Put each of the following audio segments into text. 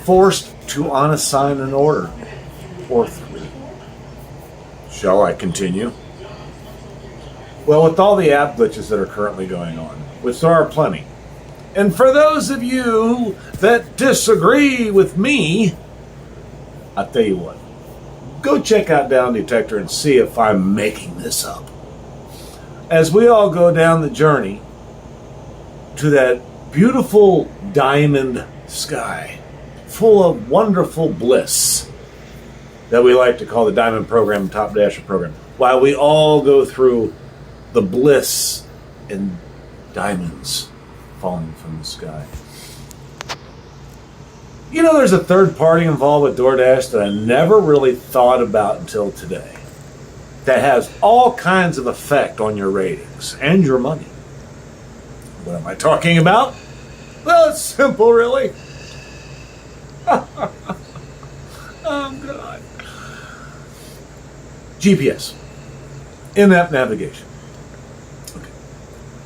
forced to unassign an order or three. Shall I continue? Well, with all the app glitches that are currently going on, which there are plenty, and for those of you that disagree with me, I'll tell you what, go check out Down Detector and see if I'm making this up. As we all go down the journey to that beautiful diamond sky, full of wonderful bliss that we like to call the Diamond Program, Top Dasher Program, while we all go through the bliss and diamonds falling from the sky. You know, there's a third party involved with Doordash that I never really thought about until today, that has all kinds of effect on your ratings and your money. What am I talking about? Well, it's simple, really. Oh, God. GPS. In-app navigation. Okay.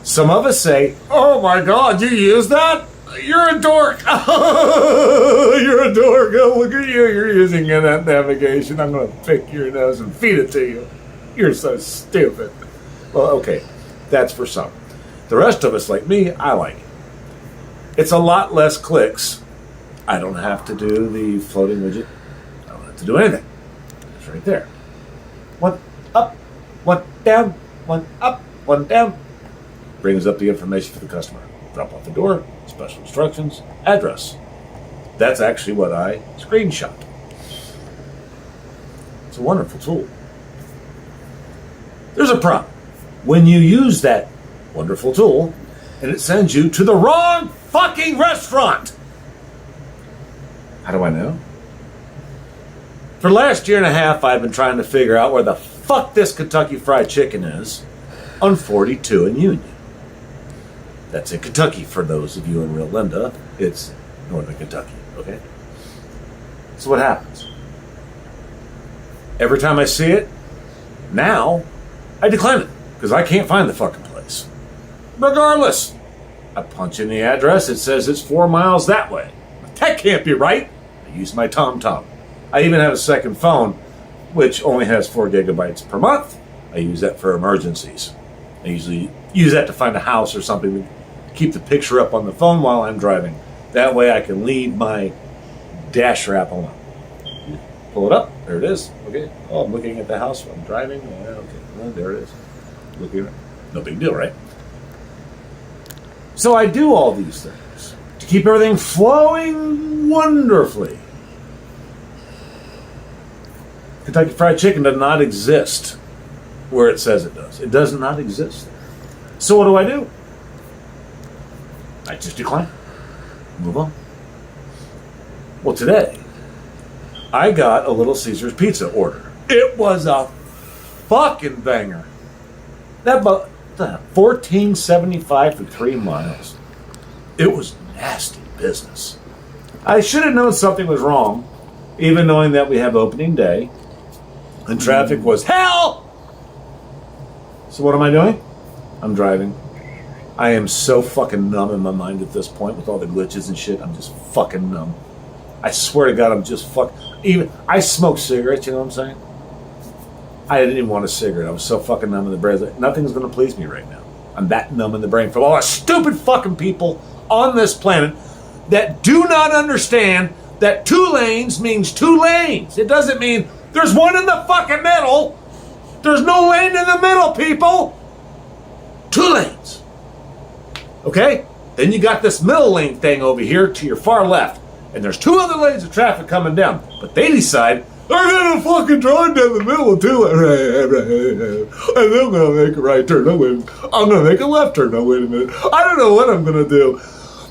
Some of us say, oh my God, you use that? You're a dork. You're a dork. Oh, look at you. You're using in-app navigation. I'm going to pick your nose and feed it to you. You're so stupid. Well, okay. That's for some. The rest of us, like me, I like it. It's a lot less clicks. I don't have to do the floating widget. I don't have to do anything. It's right there. One up, one down, one up, one down. Brings up the information for the customer. Drop off the door, special instructions, address. That's actually what I screenshot. It's a wonderful tool. There's a problem. When you use that wonderful tool and it sends you to the wrong fucking restaurant. How do I know? For the last year and a half, I've been trying to figure out where the fuck this Kentucky Fried Chicken is on 42 and Union. That's in Kentucky for those of you in real Linda. It's northern Kentucky, okay? So what happens? Every time I see it, now, I decline it because I can't find the fucking place. Regardless, I punch in the address. It says it's 4 miles that way. That can't be right. I use my TomTom. I even have a second phone, which only has 4 gigabytes per month. I use that for emergencies. I usually use that to find a house or something to keep the picture up on the phone while I'm driving. That way I can leave my Dasher app on. Pull it up. There it is. Okay. Oh, I'm looking at the house while I'm driving. Yeah, okay. Well, there it is. Looking at it. No big deal, right? So I do all these things to keep everything flowing wonderfully. Kentucky Fried Chicken does not exist where it says it does. It does not exist there. So what do? I just decline. Move on. Well, today, I got a Little Caesars pizza order. It was a fucking banger. That about $14.75 for 3 miles. It was nasty business. I should have known something was wrong, even knowing that we have opening day and traffic was hell. So what am I doing? I'm driving. I am so fucking numb in my mind at this point with all the glitches and shit. I'm just fucking numb. I swear to God, I'm just even I smoke cigarettes, you know what I'm saying? I didn't even want a cigarette. I was so fucking numb in the brain. Nothing's going to please me right now. I'm that numb in the brain from all the stupid fucking people on this planet that do not understand that 2 lanes means 2 lanes. It doesn't mean there's one in the fucking middle. There's no lane in the middle, people. 2 lanes. Okay? Then you got this middle lane thing over here to your far left. And there's 2 other lanes of traffic coming down. But they decide, I'm gonna fucking drive down the middle of 2 lanes. And then I'm gonna make a right turn. No, wait. I'm gonna make a left turn. No, wait a minute. I don't know what I'm gonna do.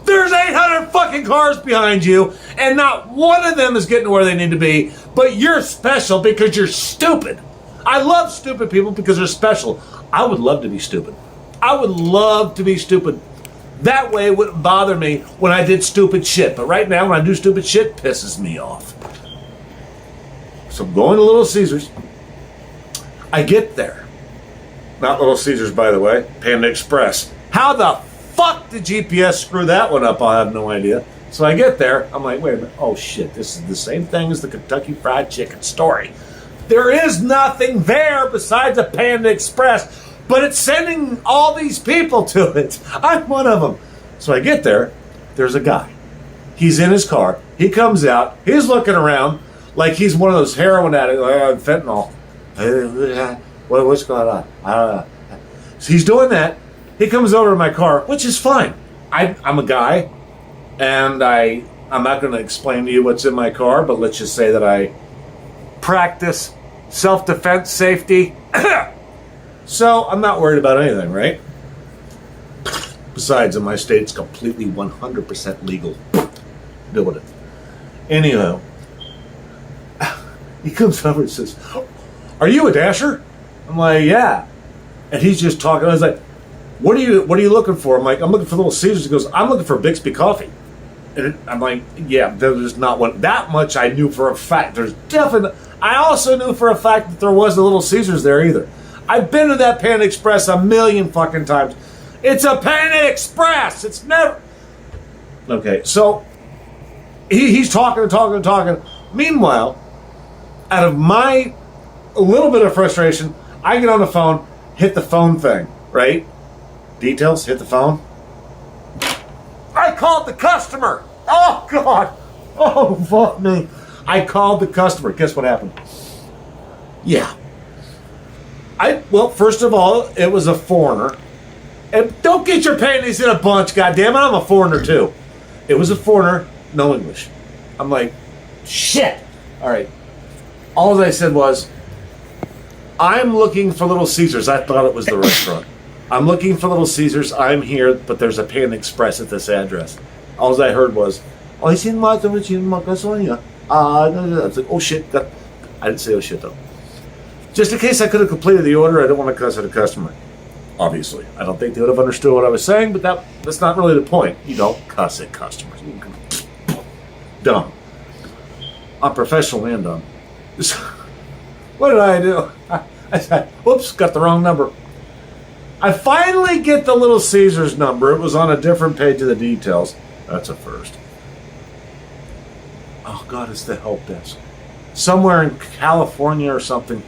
There's 800 fucking cars behind you, and not one of them is getting to where they need to be, but you're special because you're stupid. I love stupid people because they're special. I would love to be stupid. I would love to be stupid. That way it wouldn't bother me when I did stupid shit. But right now, when I do stupid shit, it pisses me off. So I'm going to Little Caesars. I get there. Not Little Caesars, by the way. Panda Express. How the fuck did GPS screw that one up? I have no idea. So I get there. I'm like, wait a minute. Oh, shit. This is the same thing as the Kentucky Fried Chicken story. There is nothing there besides a Panda Express, but it's sending all these people to it. I'm one of them. So I get there. There's a guy. He's in his car. He comes out. He's looking around like he's one of those heroin addicts, like fentanyl. What's going on? I don't know. So he's doing that. He comes over to my car, which is fine. I'm a guy, and I'm not going to explain to you what's in my car, but let's just say that I practice self-defense, safety. So I'm not worried about anything, right? Besides, in my state, it's completely 100% legal. Deal with it. Anyhow, he comes over and says, "Are you a dasher?" I'm like, "Yeah." And he's just talking. I was like, What are you looking for?" I'm like, "I'm looking for Little Caesars." He goes, "I'm looking for Bixby coffee." And I'm like, "Yeah, there's not one." That much I knew for a fact. There's definitely. I also knew for a fact that there wasn't Little Caesars there either. I've been to that Panda Express a million fucking times. It's a Panda Express. It's never. Okay, so he's talking. Meanwhile, out of my little bit of frustration, I get on the phone, hit the phone thing, right? Details, hit the phone. I called the customer. Oh, God. Oh, fuck me. I called the customer. Guess what happened? Yeah. Well, first of all, it was a foreigner. And don't get your panties in a bunch, goddammit. I'm a foreigner, too. It was a foreigner, no English. I'm like, shit. All right. All I said was, "I'm looking for Little Caesars." I thought it was the restaurant. "I'm looking for Little Caesars. I'm here, but there's a Panda Express at this address." All I heard was, "Oh, he's in my gasolina." I was like, "Oh shit!" I didn't say "oh shit" though. Just in case I could have completed the order, I don't want to cuss at a customer. Obviously, I don't think they would have understood what I was saying, but that's not really the point. You don't cuss at customers. Dumb. I'm professional and dumb. What did I do? I said, "Whoops, got the wrong number." I finally get the Little Caesars number. It was on a different page of the details. That's a first. Oh, God, it's the help desk. Somewhere in California or something.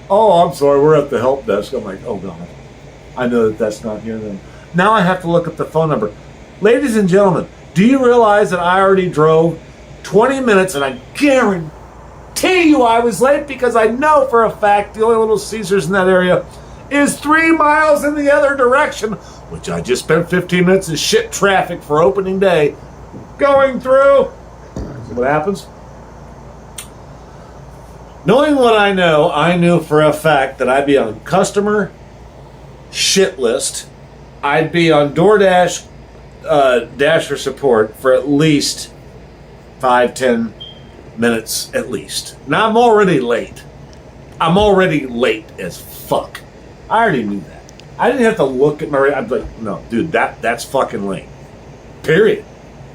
"Oh, I'm sorry, we're at the help desk." I'm like, oh, God. I know that's not here then. Now I have to look up the phone number. Ladies and gentlemen, do you realize that I already drove 20 minutes and I guarantee you I was late because I know for a fact the only Little Caesars in that area is 3 miles in the other direction, which I just spent 15 minutes in shit traffic for opening day going through. So what happens? Knowing what I know, I knew for a fact that I'd be on customer shit list. I'd be on Doordash Dasher support for at least 5-10 minutes at least. Now I'm already late. I'm already late as fuck. I already knew that. I didn't have to look at my. I'd be like, no, dude, that's fucking late. Period.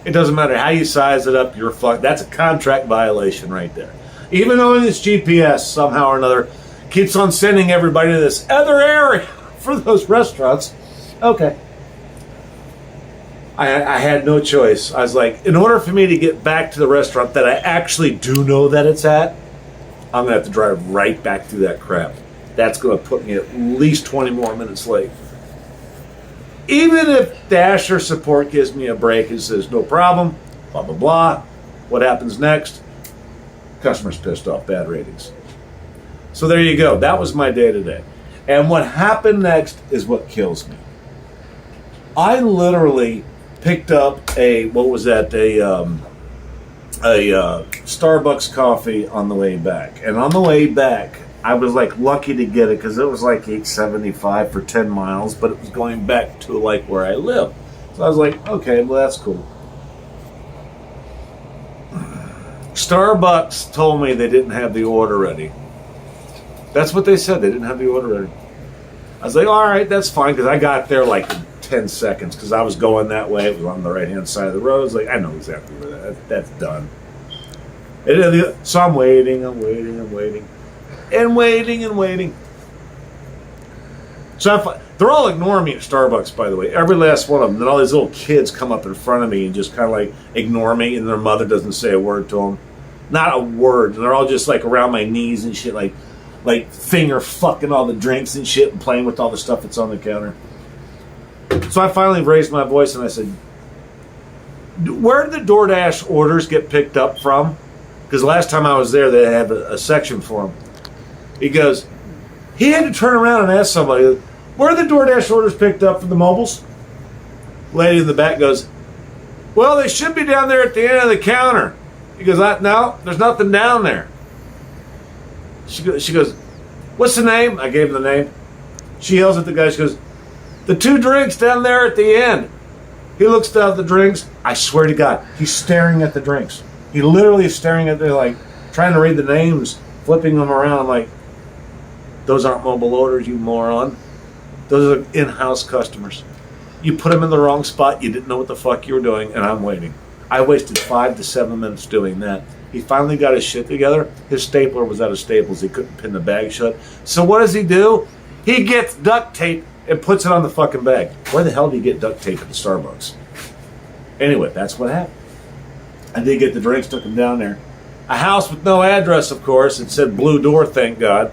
It doesn't matter how you size it up. You're fuck. That's a contract violation right there. Even though this GPS somehow or another keeps on sending everybody to this other area for those restaurants. Okay. I had no choice. I was like, in order for me to get back to the restaurant that I actually do know that it's at, I'm going to have to drive right back through that crap. That's going to put me at least 20 more minutes late. Even if Dasher support gives me a break and says, no problem, blah, blah, blah, what happens next? Customer's pissed off, bad ratings. So there you go. That was my day today. And what happened next is what kills me. I literally picked up a Starbucks coffee on the way back. And on the way back, I was like lucky to get it because it was like $8.75 for 10 miles, but it was going back to like where I live. So I was like, okay, well that's cool. Starbucks told me they didn't have the order ready. That's what they said. They didn't have the order ready. I was like, all right, that's fine, because I got there like in 10 seconds because I was going that way. It was on the right-hand side of the road. I was like, I know exactly where that's done. So I'm waiting. And waiting. So They're all ignoring me at Starbucks, by the way. Every last one of them. Then all these little kids come up in front of me and just kind of like ignore me, and their mother doesn't say a word to them. Not a word. And they're all just like around my knees and shit, like finger fucking all the drinks and shit and playing with all the stuff that's on the counter. So I finally raised my voice and I said, where did the DoorDash orders get picked up from? Because last time I was there, they had a section for them. He goes, he had to turn around and ask somebody, where are the DoorDash orders picked up for the mobiles? Lady in the back goes, well, they should be down there at the end of the counter. He goes, no, there's nothing down there. She goes, what's the name? I gave him the name. She yells at the guy. She goes, the 2 drinks down there at the end. He looks down at the drinks. I swear to God, he's staring at the drinks. He literally is staring at them, like trying to read the names, flipping them around. I'm like, those aren't mobile orders, you moron. Those are in-house customers. You put them in the wrong spot. You didn't know what the fuck you were doing, and I'm waiting. I wasted 5 to 7 minutes doing that. He finally got his shit together. His stapler was out of staples. He couldn't pin the bag shut. So what does he do? He gets duct tape and puts it on the fucking bag. Where the hell do you get duct tape at the Starbucks? Anyway, that's what happened. I did get the drinks, took them down there. A house with no address, of course. It said blue door, thank God.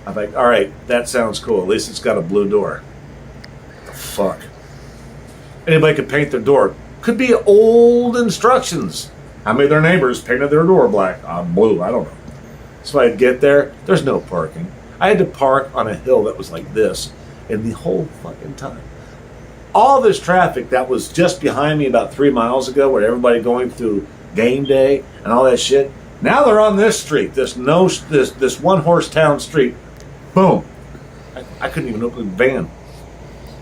I'm like, all right, that sounds cool. At least it's got a blue door. What the fuck? Anybody could paint their door. Could be old instructions. How many of their neighbors painted their door black? Blue, I don't know. So I'd get there. There's no parking. I had to park on a hill that was like this. And the whole fucking time. All this traffic that was just behind me about 3 miles ago, where everybody going through game day and all that shit, now they're on this street, this one-horse town street. Boom. I couldn't even open the van.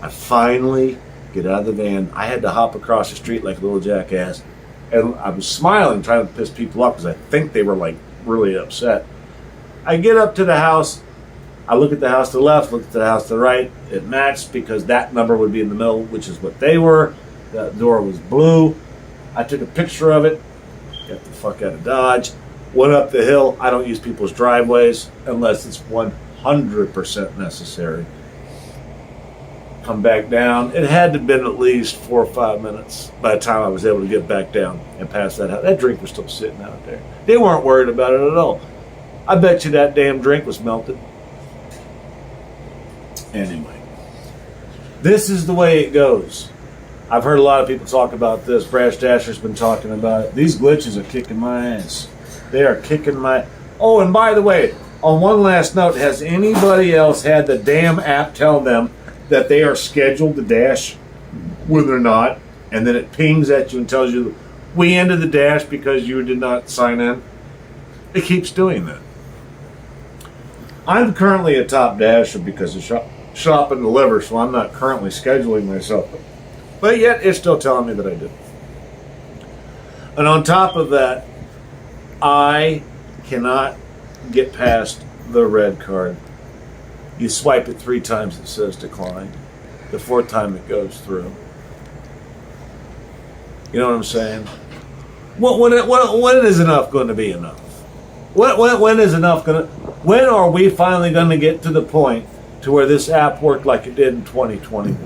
I finally get out of the van. I had to hop across the street like a little jackass. And I was smiling, trying to piss people off because I think they were like really upset. I get up to the house. I look at the house to the left, look at the house to the right. It matched because that number would be in the middle, which is what they were. The door was blue. I took a picture of it. Got the fuck out of Dodge. Went up the hill. I don't use people's driveways unless it's 100% necessary. Come back down. It had to have been at least 4 or 5 minutes by the time I was able to get back down and pass that house. That drink was still sitting out there. They weren't worried about it at all. I bet you that damn drink was melted. Anyway, this is the way it goes. I've heard a lot of people talk about this. Brash Dasher's been talking about it. These glitches are kicking my ass. They are kicking my... Oh, and by the way, on one last note, has anybody else had the damn app tell them that they are scheduled to dash when they're not, and then it pings at you and tells you, we ended the dash because you did not sign in? It keeps doing that. I'm currently a top dasher because of shop and deliver, so I'm not currently scheduling myself. But yet, it's still telling me that I did. And on top of that, I cannot get past the red card. You swipe it 3 times, it says decline. The 4th time, it goes through. You know what I'm saying? When is enough going to be enough? When is enough going to... When are we finally going to get to the point to where this app worked like it did in 2021?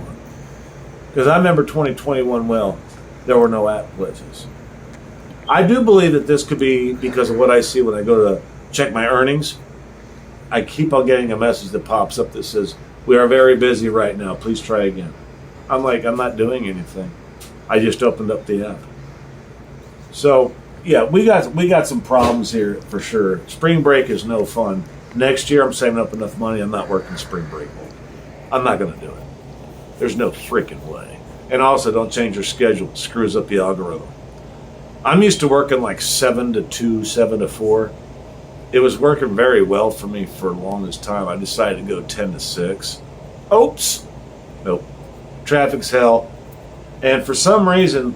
Because I remember 2021 well. There were no app glitches. I do believe that this could be because of what I see when I go to check my earnings. I keep on getting a message that pops up that says, we are very busy right now. Please try again. I'm like, I'm not doing anything. I just opened up the app. So, yeah, we got some problems here for sure. Spring break is no fun. Next year, I'm saving up enough money. I'm not working spring break. I'm not going to do it. There's no freaking way. And also, don't change your schedule. It screws up the algorithm. I'm used to working like 7 to 2, 7 to 4. It was working very well for me for the longest time. I decided to go 10 to 6. Oops. Nope. Traffic's hell. And for some reason,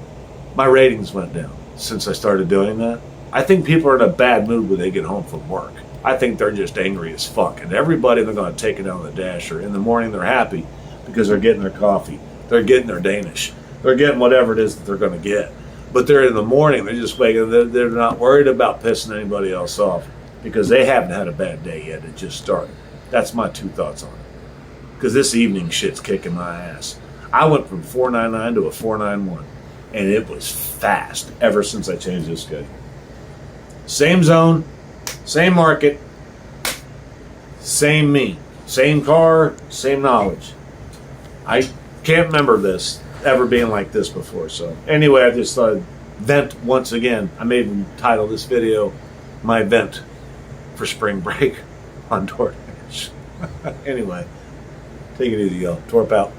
my ratings went down since I started doing that. I think people are in a bad mood when they get home from work. I think they're just angry as fuck. And everybody, they're going to take it on the dasher. In the morning, they're happy because they're getting their coffee. They're getting their Danish. They're getting whatever it is that they're going to get. But they're in the morning, they're just waking. They're not worried about pissing anybody else off because they haven't had a bad day yet. It just started. That's my 2 thoughts on it. because this evening shit's kicking my ass. I went from 499 to a 491, and it was fast ever since I changed this schedule. Same zone, same market, same me, same car, same knowledge. I can't remember this ever being like this before. So anyway, I just thought I'd vent once again. I may even title this video my vent for spring break on Doordash. Anyway, take it easy, y'all. Torp out.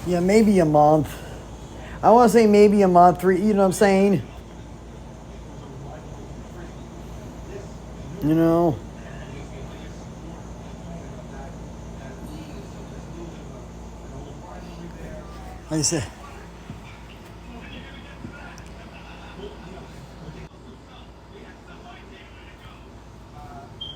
Yeah, maybe a month. I want to say maybe a month, you know what I'm saying? You know? Like I said,